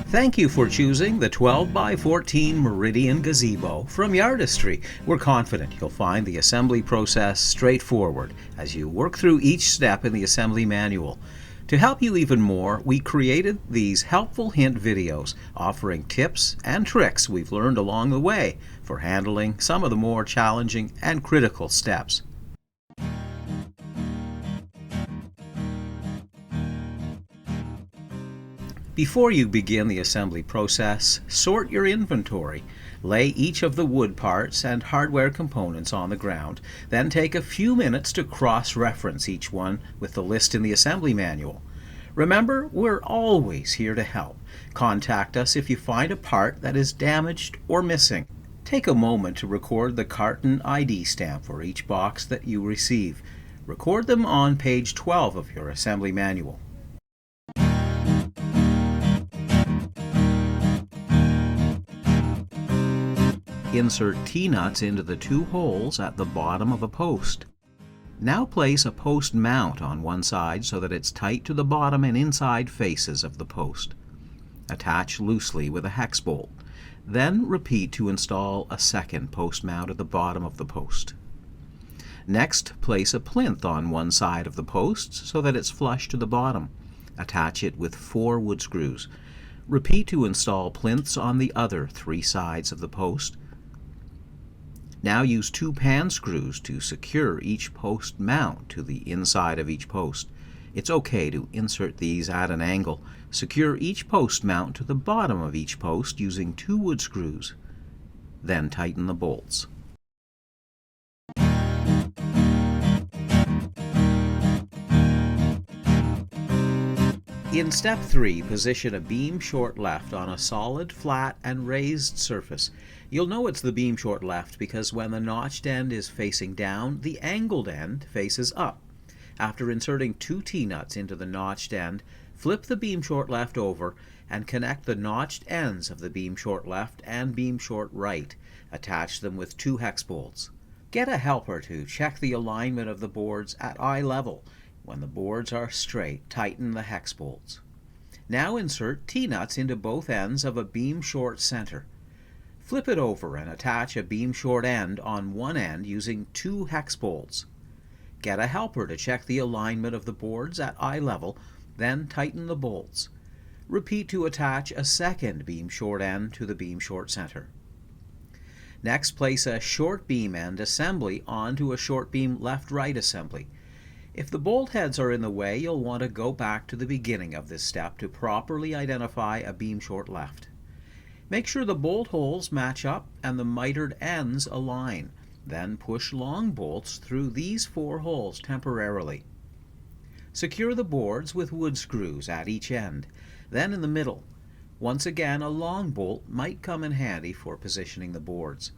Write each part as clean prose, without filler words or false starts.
Thank you for choosing the 12 by 14 Meridian Gazebo from Yardistry. We're confident you'll find the assembly process straightforward as you work through each step in the assembly manual. To help you even more, we created these helpful hint videos offering tips and tricks we've learned along the way for handling some of the more challenging and critical steps. Before you begin the assembly process, sort your inventory. Lay each of the wood parts and hardware components on the ground, then take a few minutes to cross-reference each one with the list in the assembly manual. Remember, we're always here to help. Contact us if you find a part that is damaged or missing. Take a moment to record the carton ID stamp for each box that you receive. Record them on page 12 of your assembly manual. Insert T-nuts into the two holes at the bottom of a post. Now place a post mount on one side so that it's tight to the bottom and inside faces of the post. Attach loosely with a hex bolt. Then repeat to install a second post mount at the bottom of the post. Next, place a plinth on one side of the post so that it's flush to the bottom. Attach it with 4 wood screws. Repeat to install plinths on the other 3 sides of the post. Now use 2 pan screws to secure each post mount to the inside of each post. It's okay to insert these at an angle. Secure each post mount to the bottom of each post using 2 wood screws. Then tighten the bolts. In step 3, position a beam short left on a solid, flat, and raised surface. You'll know it's the beam short left because when the notched end is facing down, the angled end faces up. After inserting 2 T-nuts into the notched end, flip the beam short left over and connect the notched ends of the beam short left and beam short right. Attach them with 2 hex bolts. Get a helper to check the alignment of the boards at eye level. When the boards are straight, tighten the hex bolts. Now insert T-nuts into both ends of a beam short center. Flip it over and attach a beam short end on one end using 2 hex bolts. Get a helper to check the alignment of the boards at eye level, then tighten the bolts. Repeat to attach a second beam short end to the beam short center. Next, place a short beam end assembly onto a short beam left-right assembly. If the bolt heads are in the way, you'll want to go back to the beginning of this step to properly identify a beam short left. Make sure the bolt holes match up and the mitered ends align. Then push long bolts through these 4 holes temporarily. Secure the boards with wood screws at each end, then in the middle. Once again, a long bolt might come in handy for positioning the boards.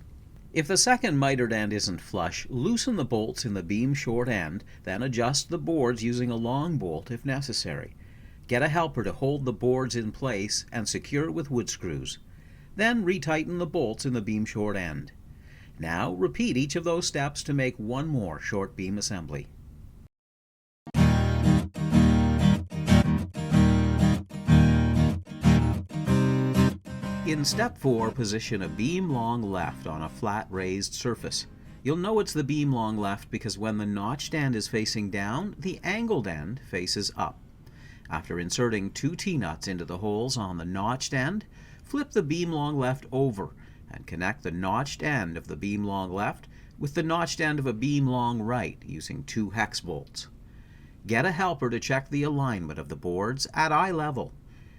If the second mitered end isn't flush, loosen the bolts in the beam short end, then adjust the boards using a long bolt if necessary. Get a helper to hold the boards in place and secure it with wood screws. Then retighten the bolts in the beam short end. Now repeat each of those steps to make one more short beam assembly. In step 4, position a beam long left on a flat raised surface. You'll know it's the beam long left because when the notched end is facing down, the angled end faces up. After inserting 2 T-nuts into the holes on the notched end, flip the beam long left over and connect the notched end of the beam long left with the notched end of a beam long right using 2 hex bolts. Get a helper to check the alignment of the boards at eye level.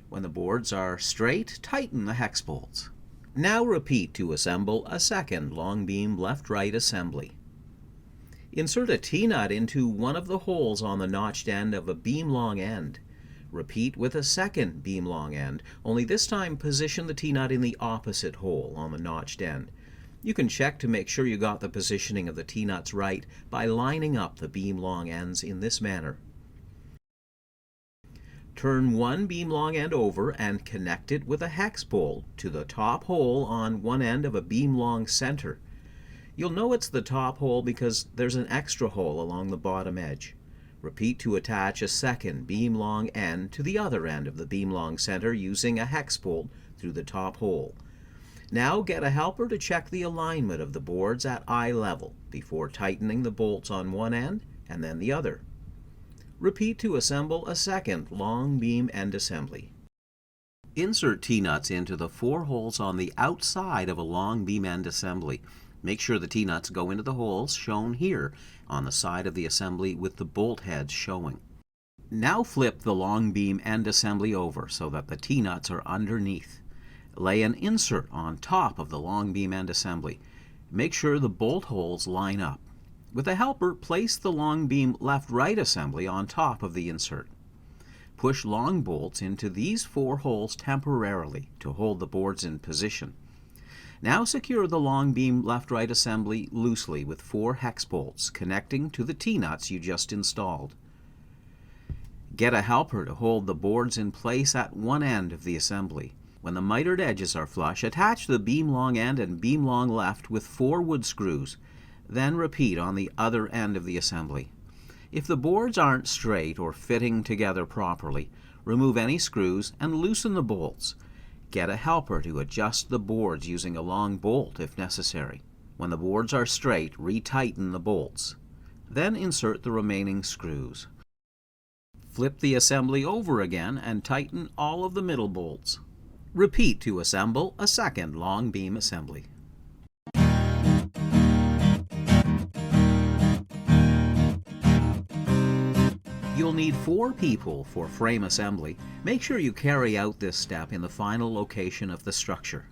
When the boards are straight, tighten the hex bolts. Now repeat to assemble a second long beam left-right assembly. Insert a T-nut into one of the holes on the notched end of a beam long end. Repeat with a second beam long end, only this time position the T-nut in the opposite hole on the notched end. You can check to make sure you got the positioning of the T-nuts right by lining up the beam long ends in this manner. Turn one beam long end over and connect it with a hex bolt to the top hole on one end of a beam long center. You'll know it's the top hole because there's an extra hole along the bottom edge. Repeat to attach a second beam-long end to the other end of the beam-long center using a hex bolt through the top hole. Now get a helper to check the alignment of the boards at eye level before tightening the bolts on one end and then the other. Repeat to assemble a second long beam end assembly. Insert T-nuts into the 4 holes on the outside of a long beam end assembly. Make sure the T-nuts go into the holes shown here on the side of the assembly with the bolt heads showing. Now flip the long beam end assembly over so that the T-nuts are underneath. Lay an insert on top of the long beam end assembly. Make sure the bolt holes line up. With a helper, place the long beam left-right assembly on top of the insert. Push long bolts into these 4 holes temporarily to hold the boards in position. Now secure the long beam left-right assembly loosely with 4 hex bolts connecting to the T-nuts you just installed. Get a helper to hold the boards in place at one end of the assembly. When the mitered edges are flush, attach the beam long end and beam long left with 4 wood screws. Then repeat on the other end of the assembly. If the boards aren't straight or fitting together properly, remove any screws and loosen the bolts. Get a helper to adjust the boards using a long bolt if necessary. When the boards are straight, retighten the bolts. Then insert the remaining screws. Flip the assembly over again and tighten all of the middle bolts. Repeat to assemble a second long beam assembly. You'll need 4 people for frame assembly. Make sure you carry out this step in the final location of the structure.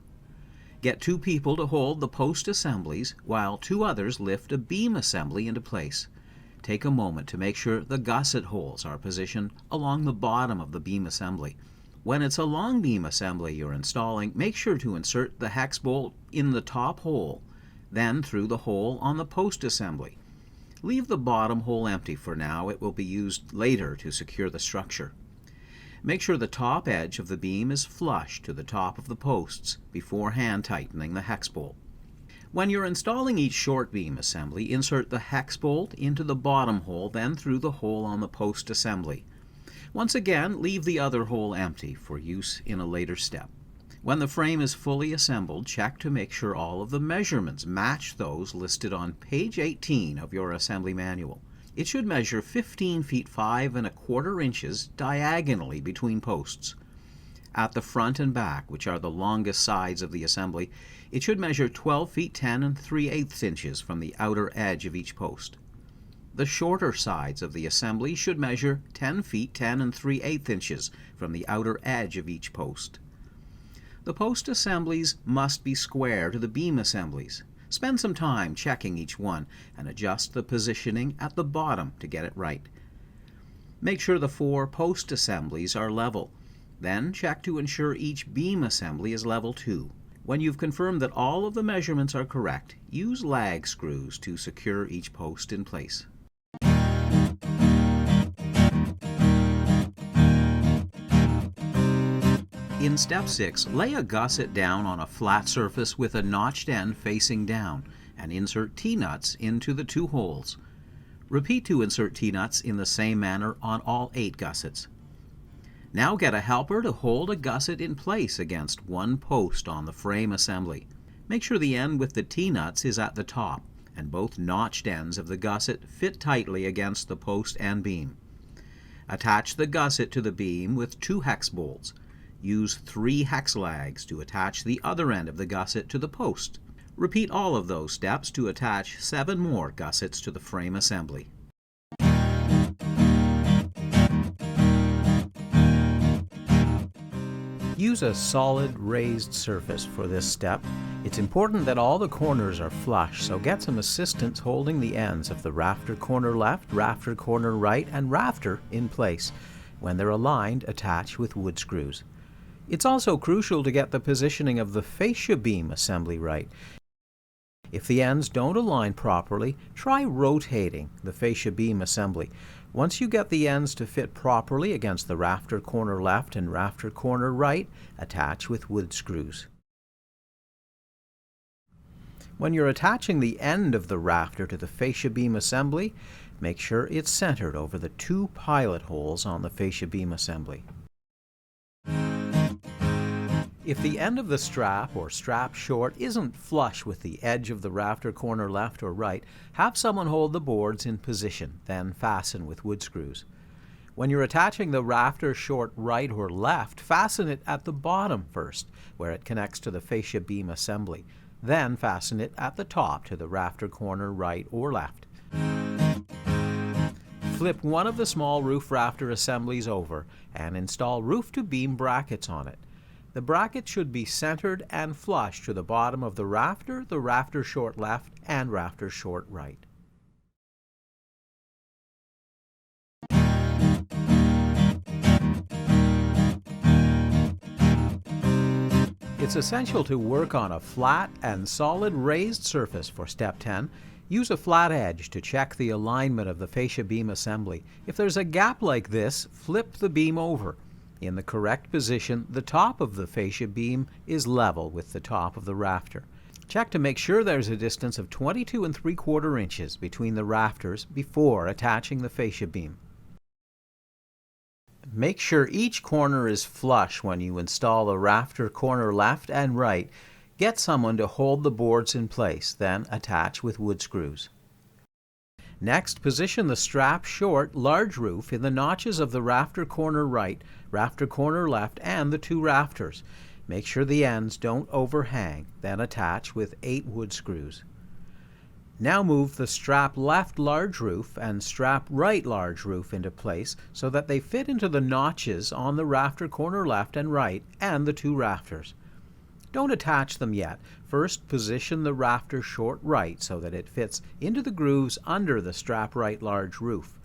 Get 2 people to hold the post assemblies while 2 others lift a beam assembly into place. Take a moment to make sure the gusset holes are positioned along the bottom of the beam assembly. When it's a long beam assembly you're installing, make sure to insert the hex bolt in the top hole, then through the hole on the post assembly. Leave the bottom hole empty for now. It will be used later to secure the structure. Make sure the top edge of the beam is flush to the top of the posts before hand tightening the hex bolt. When you're installing each short beam assembly, insert the hex bolt into the bottom hole, then through the hole on the post assembly. Once again, leave the other hole empty for use in a later step. When the frame is fully assembled, check to make sure all of the measurements match those listed on page 18 of your assembly manual. It should measure 15 feet 5 1/4 inches diagonally between posts. At the front and back, which are the longest sides of the assembly, it should measure 12 feet 10 3/8 inches from the outer edge of each post. The shorter sides of the assembly should measure 10 feet 10 3/8 inches from the outer edge of each post. The post assemblies must be square to the beam assemblies. Spend some time checking each one and adjust the positioning at the bottom to get it right. Make sure the 4 post assemblies are level. Then check to ensure each beam assembly is level too. When you've confirmed that all of the measurements are correct, use lag screws to secure each post in place. In step 6, lay a gusset down on a flat surface with a notched end facing down and insert T-nuts into the 2 holes. Repeat to insert T-nuts in the same manner on all 8 gussets. Now get a helper to hold a gusset in place against one post on the frame assembly. Make sure the end with the T-nuts is at the top and both notched ends of the gusset fit tightly against the post and beam. Attach the gusset to the beam with 2 hex bolts. Use 3 hex lags to attach the other end of the gusset to the post. Repeat all of those steps to attach 7 more gussets to the frame assembly. Use a solid raised surface for this step. It's important that all the corners are flush, so get some assistance holding the ends of the rafter corner left, rafter corner right, and rafter in place. When they're aligned, attach with wood screws. It's also crucial to get the positioning of the fascia beam assembly right. If the ends don't align properly, try rotating the fascia beam assembly. Once you get the ends to fit properly against the rafter corner left and rafter corner right, attach with wood screws. When you're attaching the end of the rafter to the fascia beam assembly, Make sure it's centered over the 2 pilot holes on the fascia beam assembly. If the end of the strap or strap short isn't flush with the edge of the rafter corner left or right, have someone hold the boards in position, then fasten with wood screws. When you're attaching the rafter short right or left, fasten it at the bottom first, where it connects to the fascia beam assembly. Then fasten it at the top to the rafter corner right or left. Flip one of the small roof rafter assemblies over and install roof-to-beam brackets on it. The bracket should be centered and flush to the bottom of the rafter short left, and rafter short right. It's essential to work on a flat and solid raised surface for step 10. Use a flat edge to check the alignment of the fascia beam assembly. If there's a gap like this, flip the beam over. In the correct position, the top of the fascia beam is level with the top of the rafter. Check to make sure there's a distance of 22 3/4 inches between the rafters before attaching the fascia beam. Make sure each corner is flush when you install the rafter corner left and right. Get someone to hold the boards in place, then attach with wood screws. Next, position the strap short large roof in the notches of the rafter corner right, rafter corner left, and the 2 rafters. Make sure the ends don't overhang, then attach with 8 wood screws. Now move the strap left large roof and strap right large roof into place so that they fit into the notches on the rafter corner left and right and the 2 rafters. Don't attach them yet. First, position the rafter short right so that it fits into the grooves under the strap right large roof.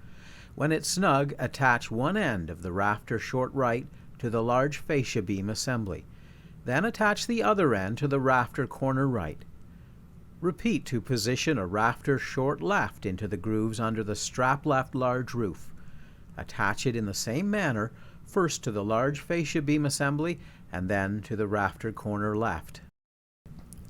When it's snug, attach one end of the rafter short right to the large fascia beam assembly. Then attach the other end to the rafter corner right. Repeat to position a rafter short left into the grooves under the strap left large roof. Attach it in the same manner, first to the large fascia beam assembly and then to the rafter corner left.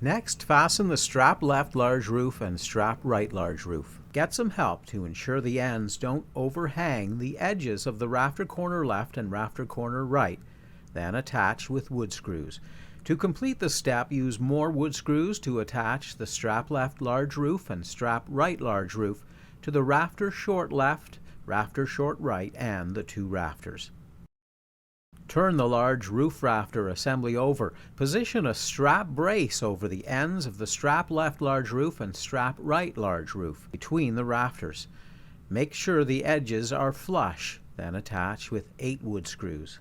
Next, fasten the strap left large roof and strap right large roof. Get some help to ensure the ends don't overhang the edges of the rafter corner left and rafter corner right. Then attach with wood screws. To complete the step, use more wood screws to attach the strap left large roof and strap right large roof to the rafter short left, rafter short right, and the 2 rafters. Turn the large roof rafter assembly over. Position a strap brace over the ends of the strap left large roof and strap right large roof between the rafters. Make sure the edges are flush, then attach with 8 wood screws.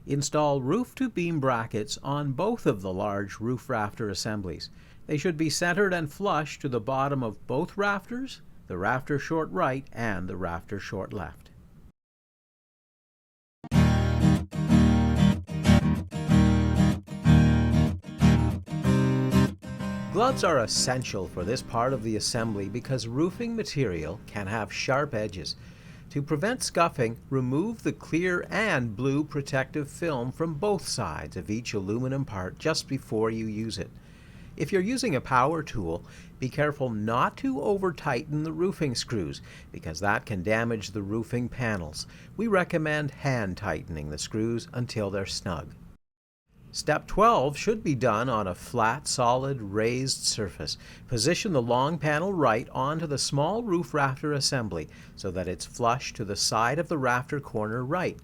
Install roof-to-beam brackets on both of the large roof rafter assemblies. They should be centered and flush to the bottom of both rafters, the rafter short right and the rafter short left. Gloves are essential for this part of the assembly because roofing material can have sharp edges. To prevent scuffing, remove the clear and blue protective film from both sides of each aluminum part just before you use it. If you're using a power tool, be careful not to over-tighten the roofing screws because that can damage the roofing panels. We recommend hand tightening the screws until they're snug. Step 12 should be done on a flat, solid, raised surface. Position the long panel right onto the small roof rafter assembly so that it's flush to the side of the rafter corner right.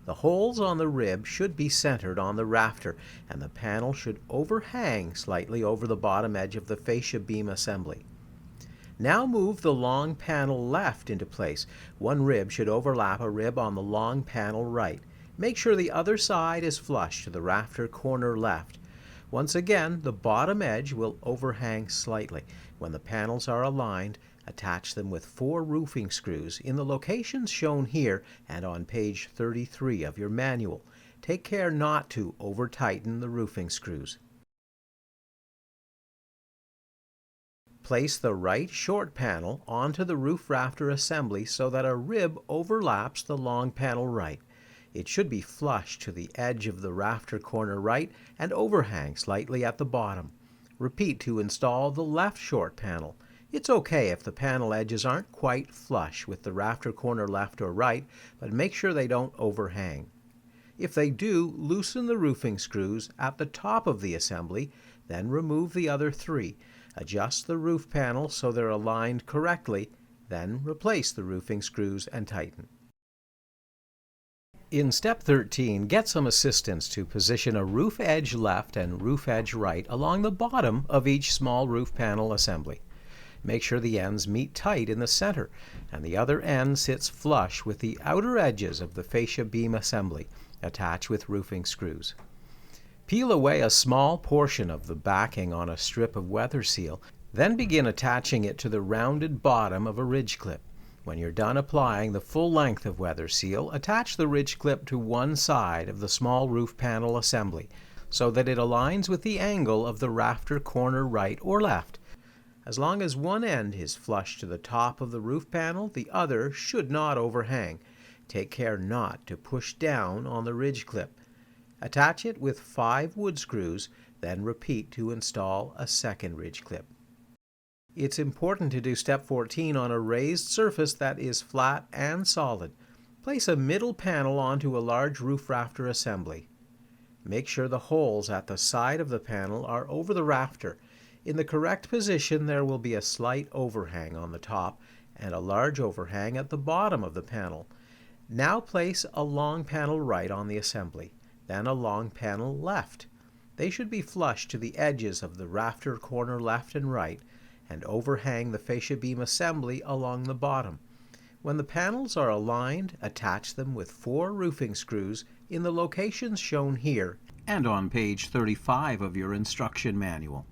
The holes on the rib should be centered on the rafter, and the panel should overhang slightly over the bottom edge of the fascia beam assembly. Now move the long panel left into place. One rib should overlap a rib on the long panel right. Make sure the other side is flush to the rafter corner left. Once again, the bottom edge will overhang slightly. When the panels are aligned, attach them with 4 roofing screws in the locations shown here and on page 33 of your manual. Take care not to over-tighten the roofing screws. Place the right short panel onto the roof rafter assembly so that a rib overlaps the long panel right. It should be flush to the edge of the rafter corner right and overhang slightly at the bottom. Repeat to install the left short panel. It's okay if the panel edges aren't quite flush with the rafter corner left or right, but make sure they don't overhang. If they do, loosen the roofing screws at the top of the assembly, then remove the other three. Adjust the roof panel so they're aligned correctly, then replace the roofing screws and tighten. In step 13, get some assistance to position a roof edge left and roof edge right along the bottom of each small roof panel assembly. Make sure the ends meet tight in the center, and the other end sits flush with the outer edges of the fascia beam assembly, attached with roofing screws. Peel away a small portion of the backing on a strip of weather seal, then begin attaching it to the rounded bottom of a ridge clip. When you're done applying the full length of weather seal, attach the ridge clip to one side of the small roof panel assembly so that it aligns with the angle of the rafter corner right or left. As long as one end is flush to the top of the roof panel, the other should not overhang. Take care not to push down on the ridge clip. Attach it with 5 wood screws, then repeat to install a second ridge clip. It's important to do step 14 on a raised surface that is flat and solid. Place a middle panel onto a large roof rafter assembly. Make sure the holes at the side of the panel are over the rafter. In the correct position, there will be a slight overhang on the top and a large overhang at the bottom of the panel. Now place a long panel right on the assembly, then a long panel left. They should be flush to the edges of the rafter corner left and right, and overhang the fascia beam assembly along the bottom. When the panels are aligned, attach them with 4 roofing screws in the locations shown here and on page 35 of your instruction manual.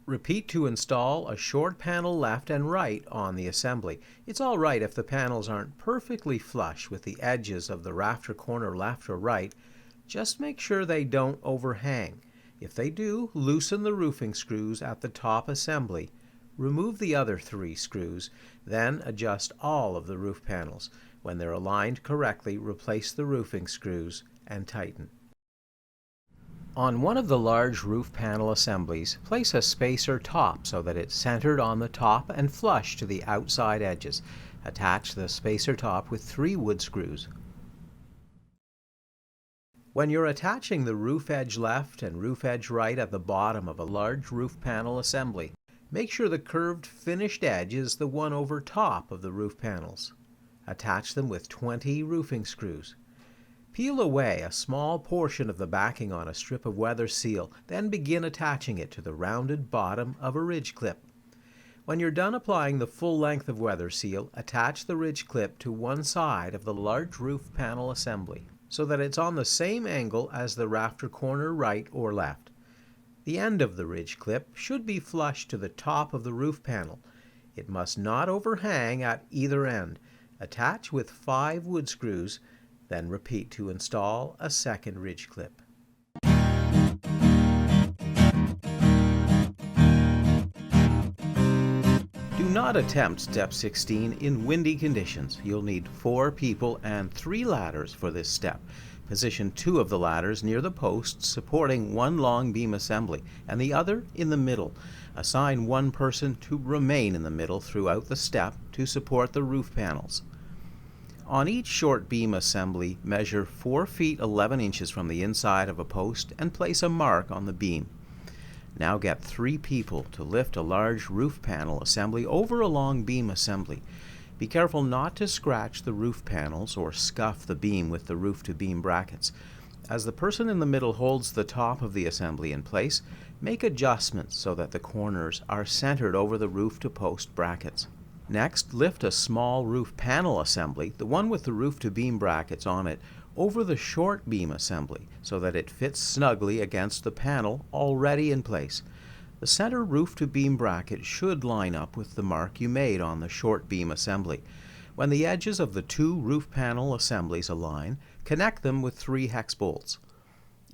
Repeat to install a short panel left and right on the assembly. It's all right if the panels aren't perfectly flush with the edges of the rafter corner left or right. Just make sure they don't overhang. If they do, loosen the roofing screws at the top assembly. Remove the other 3 screws, then adjust all of the roof panels. When they're aligned correctly, replace the roofing screws and tighten. On one of the large roof panel assemblies, place a spacer top so that it's centered on the top and flush to the outside edges. Attach the spacer top with 3 wood screws. When you're attaching the roof edge left and roof edge right at the bottom of a large roof panel assembly, make sure the curved finished edge is the one over top of the roof panels. Attach them with 20 roofing screws. Peel away a small portion of the backing on a strip of weather seal, then begin attaching it to the rounded bottom of a ridge clip. When you're done applying the full length of weather seal, attach the ridge clip to one side of the large roof panel assembly so that it's on the same angle as the rafter corner right or left. The end of the ridge clip should be flush to the top of the roof panel. It must not overhang at either end. Attach with 5 wood screws, then repeat to install a second ridge clip. Do not attempt step 16 in windy conditions. You'll need 4 people and 3 ladders for this step. Position 2 of the ladders near the posts supporting one long beam assembly and the other in the middle. Assign one person to remain in the middle throughout the step to support the roof panels. On each short beam assembly, measure 4 feet 11 inches from the inside of a post and place a mark on the beam. Now get 3 people to lift a large roof panel assembly over a long beam assembly. Be careful not to scratch the roof panels or scuff the beam with the roof-to-beam brackets. As the person in the middle holds the top of the assembly in place, make adjustments so that the corners are centered over the roof-to-post brackets. Next, lift a small roof panel assembly, the one with the roof-to-beam brackets on it, over the short beam assembly so that it fits snugly against the panel already in place. The center roof-to-beam bracket should line up with the mark you made on the short beam assembly. When the edges of the 2 roof panel assemblies align, connect them with 3 hex bolts.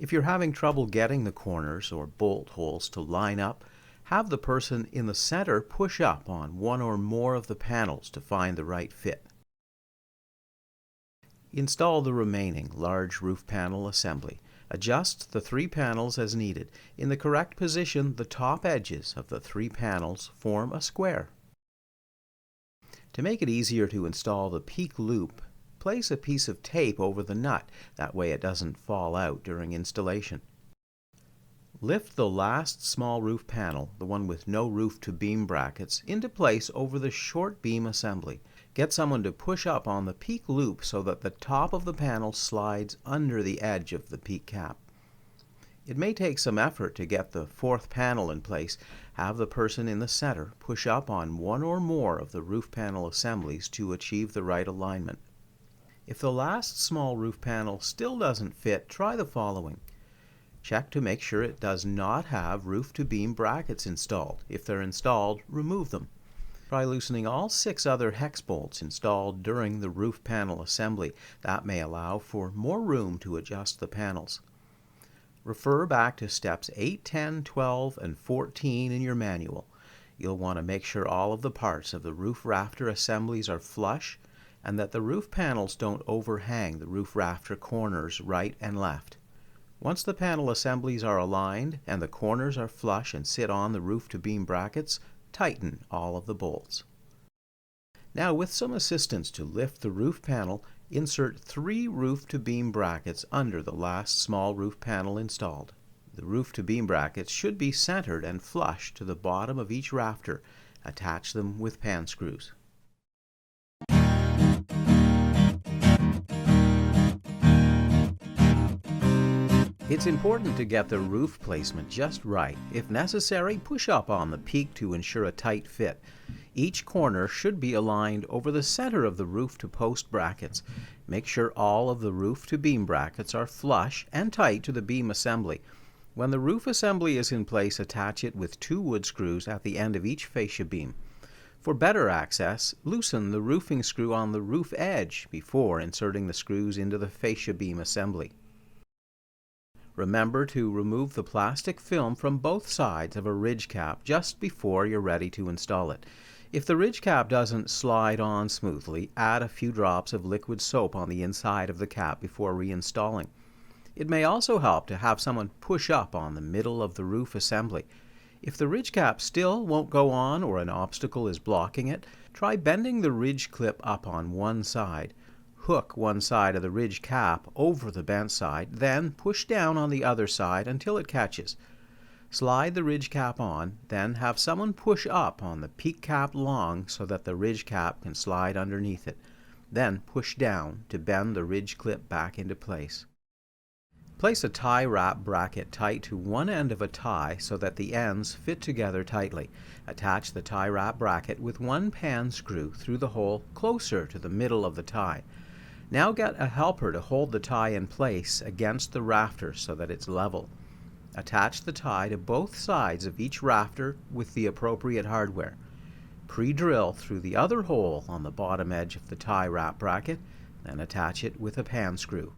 If you're having trouble getting the corners or bolt holes to line up, have the person in the center push up on one or more of the panels to find the right fit. Install the remaining large roof panel assembly. Adjust the 3 panels as needed. In the correct position, the top edges of the 3 panels form a square. To make it easier to install the peak loop, place a piece of tape over the nut. That way it doesn't fall out during installation. Lift the last small roof panel, the one with no roof to beam brackets, into place over the short beam assembly. Get someone to push up on the peak loop so that the top of the panel slides under the edge of the peak cap. It may take some effort to get the 4th panel in place. Have the person in the center push up on one or more of the roof panel assemblies to achieve the right alignment. If the last small roof panel still doesn't fit, try the following. Check to make sure it does not have roof-to-beam brackets installed. If they're installed, remove them. Try loosening all 6 other hex bolts installed during the roof panel assembly. That may allow for more room to adjust the panels. Refer back to steps 8, 10, 12, and 14 in your manual. You'll want to make sure all of the parts of the roof rafter assemblies are flush and that the roof panels don't overhang the roof rafter corners right and left. Once the panel assemblies are aligned and the corners are flush and sit on the roof-to-beam brackets, tighten all of the bolts. Now, with some assistance to lift the roof panel, insert 3 roof-to-beam brackets under the last small roof panel installed. The roof-to-beam brackets should be centered and flush to the bottom of each rafter. Attach them with pan screws. It's important to get the roof placement just right. If necessary, push up on the peak to ensure a tight fit. Each corner should be aligned over the center of the roof-to-post brackets. Make sure all of the roof-to-beam brackets are flush and tight to the beam assembly. When the roof assembly is in place, attach it with 2 wood screws at the end of each fascia beam. For better access, loosen the roofing screw on the roof edge before inserting the screws into the fascia beam assembly. Remember to remove the plastic film from both sides of a ridge cap just before you're ready to install it. If the ridge cap doesn't slide on smoothly, add a few drops of liquid soap on the inside of the cap before reinstalling. It may also help to have someone push up on the middle of the roof assembly. If the ridge cap still won't go on or an obstacle is blocking it, try bending the ridge clip up on one side. Hook one side of the ridge cap over the bent side, then push down on the other side until it catches. Slide the ridge cap on, then have someone push up on the peak cap long so that the ridge cap can slide underneath it. Then push down to bend the ridge clip back into place. Place a tie wrap bracket tight to one end of a tie so that the ends fit together tightly. Attach the tie wrap bracket with 1 pan screw through the hole closer to the middle of the tie. Now get a helper to hold the tie in place against the rafter so that it's level. Attach the tie to both sides of each rafter with the appropriate hardware. Pre-drill through the other hole on the bottom edge of the tie wrap bracket, then attach it with a pan screw.